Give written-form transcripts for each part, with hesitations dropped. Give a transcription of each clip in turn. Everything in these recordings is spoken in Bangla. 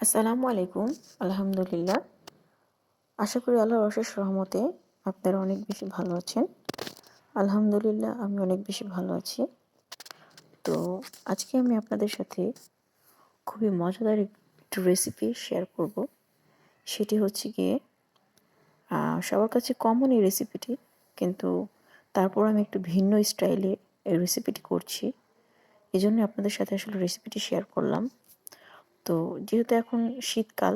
আসসালামু আলাইকুম। আলহামদুলিল্লাহ। আশা করি আল্লাহর অশেষ রহমতে আপনারা অনেক বেশি ভালো আছেন। আলহামদুলিল্লাহ আমি অনেক বেশি ভালো আছি। তো আজকে আমি আপনাদের সাথে খুবই মজাদার একটু রেসিপি শেয়ার করব। সেটি হচ্ছে গিয়ে সবার কাছে কমন এই রেসিপিটি, কিন্তু তারপর আমি একটু ভিন্ন স্টাইলে এই রেসিপিটি করছি। এজন্য আপনাদের সাথে আসলে রেসিপিটি শেয়ার করলাম। তো যেহেতু এখন শীতকাল,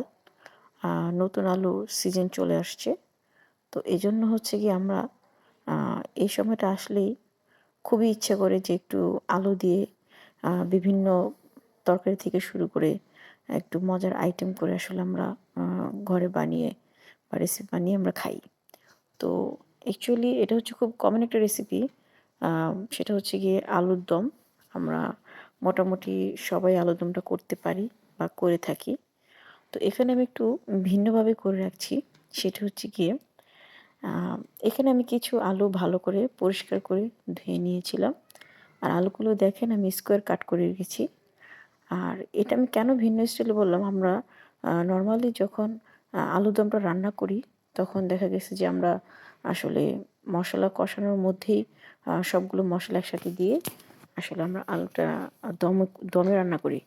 নতুন আলুর সিজন চলে আসছে। তো এজন্য হচ্ছে গিয়ে আমরা এই সময়টা আসলেই খুবই ইচ্ছা করে যে একটু আলু দিয়ে বিভিন্ন তরকারি থেকে শুরু করে একটু মজার আইটেম করে আসলে আমরা ঘরে বানিয়ে বা রেসিপি বানিয়ে আমরা খাই। তো অ্যাকচুয়ালি এটা হচ্ছে খুব কমন একটা রেসিপি। সেটা হচ্ছে গিয়ে আলুর দম। আমরা মোটামুটি সবাই আলুর দমটা করতে পারি বা করে থাকি। তো এখানে আমি একটু ভিন্নভাবে করে রাখছি। সেটা হচ্ছে গিয়ে আ এখানে আমি কিছু আলু ভালো করে পরিষ্কার করে ধুয়ে নিয়েছিলাম। আর আলুগুলো দেখেন আমি স্কোয়ার কাট করে রেখেছি। আর এটা আমি কেন ভিন্ন স্টাইলে বললাম, আমরা নরমালি যখন আলুর দমটা রান্না করি, তখন দেখা গেছে যে আমরা আসলে মশলা কষানোর মধ্যেই সবগুলো মশলা একসাথে দিয়ে আসলে আমরা আলুটা দমে রান্না করি।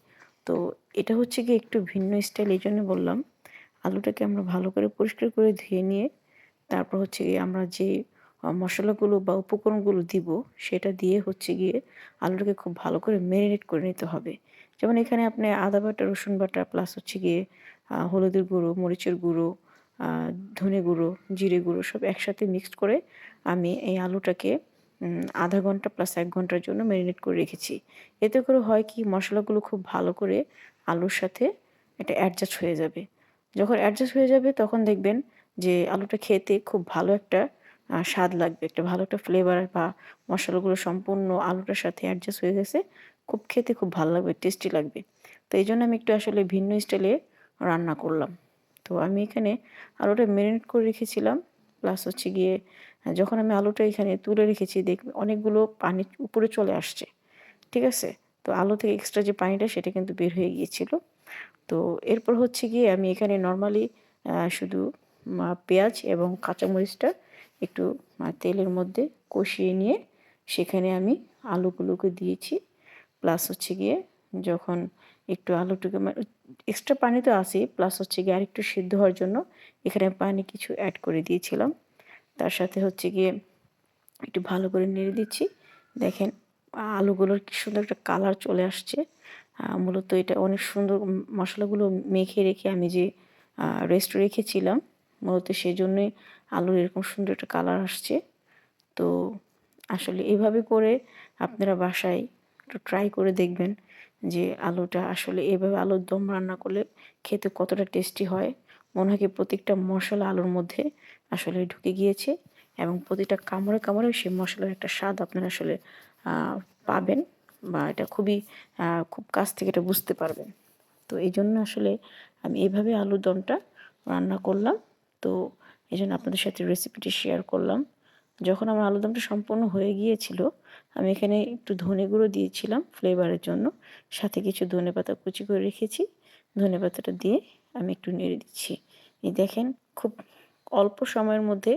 তো এটা হচ্ছে গিয়ে একটু ভিন্ন স্টাইল, এইজন্য বললাম। আলুটাকে আমরা ভালো করে পরিষ্কার করে ধুয়ে নিয়ে তারপর হচ্ছে গিয়ে আমরা যে মশলাগুলো বা উপকরণগুলো দিব, সেটা দিয়ে হচ্ছে গিয়ে আলুটাকে খুব ভালো করে মেরিনেট করে নিতে হবে। যেমন এখানে আপনি আদা বাটা, রসুন বাটা প্লাস হচ্ছে গিয়ে হলুদের গুঁড়ো, মরিচের গুঁড়ো, আ ধনে গুঁড়ো, জিরে গুঁড়ো সব একসাথে মিক্সড করে আমি এই আলুটাকে ০.৫ ঘন্টা প্লাস ১ ঘন্টার জন্য মেরিনেট করে রেখেছি। এতে করে হয় কি, মশলাগুলো খুব ভালো করে আলুর সাথে এটা অ্যাডজাস্ট হয়ে যাবে। যখন অ্যাডজাস্ট হয়ে যাবে তখন দেখবেন যে আলুটা খেতে খুব ভালো একটা স্বাদ লাগবে। একটা ভালো একটা ফ্লেভার বা মসলাগুলো সম্পূর্ণ আলুটার সাথে অ্যাডজাস্ট হয়ে গেছে। খেতে খুব ভালো লাগবে, টেস্টি লাগবে। তো এইজন্য আমি একটু আসলে ভিন্ন স্টাইলে রান্না করলাম। তো আমি এখানে আলুটা মেরিনেট করে রেখেছিলাম। প্লাস হচ্ছে গিয়ে যখন আমি আলুটা এখানে তুলে রেখেছি, অনেকগুলো পানি উপরে চলে আসছে। ঠিক আছে? তো আলু থেকে এক্সট্রা যে পানিটা সেটা কিন্তু বের হয়ে গিয়েছিল। তো এরপর হচ্ছে গিয়ে আমি এখানে নরমালি শুধু পেঁয়াজ এবং কাঁচামরিচটা একটু তেলের মধ্যে কষিয়ে নিয়ে সেখানে আমি আলুগুলোকে দিয়েছি। প্লাস হচ্ছে গিয়ে যখন একটু আলুটাকে এক্সট্রা পানি তো আছেই, প্লাস হচ্ছে গিয়ে আরেকটু সিদ্ধ হওয়ার জন্য এখানে পানি কিছু অ্যাড করে দিয়েছিলাম। তার সাথে হচ্ছে গিয়ে একটু ভালো করে নেড়ে দিচ্ছি। দেখেন আলুগুলোর কি সুন্দর একটা কালার চলে আসছে। মূলত এটা অনেক সুন্দর মশলাগুলো মেখে রেখে আমি যে রেস্টে রেখেছিলাম, মূলত সেজন্যই আলুর এরকম সুন্দর একটা কালার আসছে। তো আসলে এভাবে করে আপনারা বাসায় একটু ট্রাই করে দেখবেন যে আলুটা আসলে এভাবে আলুর দম রান্না করলে খেতে কতটা টেস্টি হয়। মনে হয় কি প্রত্যেকটা মশলা আলুর মধ্যে আসলে ঢুকে গিয়েছে এবং প্রতিটা কামড়ে, কামড়ে সেই মশলার একটা স্বাদ আপনারা আসলে আ পাবেন বা এটা খুব কাছ থেকে এটা বুঝতে পারবেন। তো এইজন্য আসলে আমি এভাবে আলুর দমটা রান্না করলাম। তো এজন্য আপনাদের সাথে রেসিপিটি শেয়ার করলাম। যখন আমার আলুর দমটা সম্পূর্ণ হয়ে গিয়েছিল, আমি এখানে একটু ধনে গুঁড়ো দিয়েছিলাম ফ্লেভারের জন্য। সাথে কিছু ধনেপাতা কুচি করে রেখেছি। ধনেপাতাটা দিয়ে আমি একটু নেড়ে দিচ্ছি। এই দেখেন, খুব অল্প সময়ের মধ্যে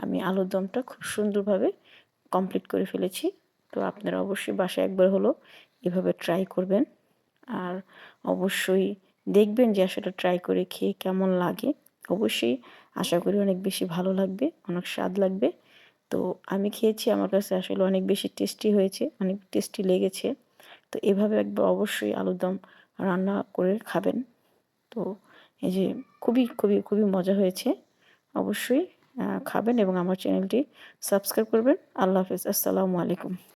আমি আলুর দমটা খুব সুন্দরভাবে কমপ্লিট করে ফেলেছি। তো আপনারা অবশ্যই বাসায় একবার হলেও এভাবে ট্রাই করবেন। আর অবশ্যই দেখবেন যে আসলে ট্রাই করে খেয়ে কেমন লাগে। অবশ্যই আশা করি অনেক বেশি ভালো লাগবে, অনেক স্বাদ লাগবে। তো আমি খেয়েছি, আমার কাছে আসলে অনেক বেশি টেস্টি হয়েছে, অনেক টেস্টি লেগেছে। তো এভাবে একবার অবশ্যই আলুর দম রান্না করে খাবেন। তো এই যে খুবই, খুবই, খুবই মজা হয়েছে। অবশ্যই খাবেন এবং আমার চ্যানেলটি সাবস্ক্রাইব করবেন। আল্লাহ হাফেজ। আসসালামু আলাইকুম।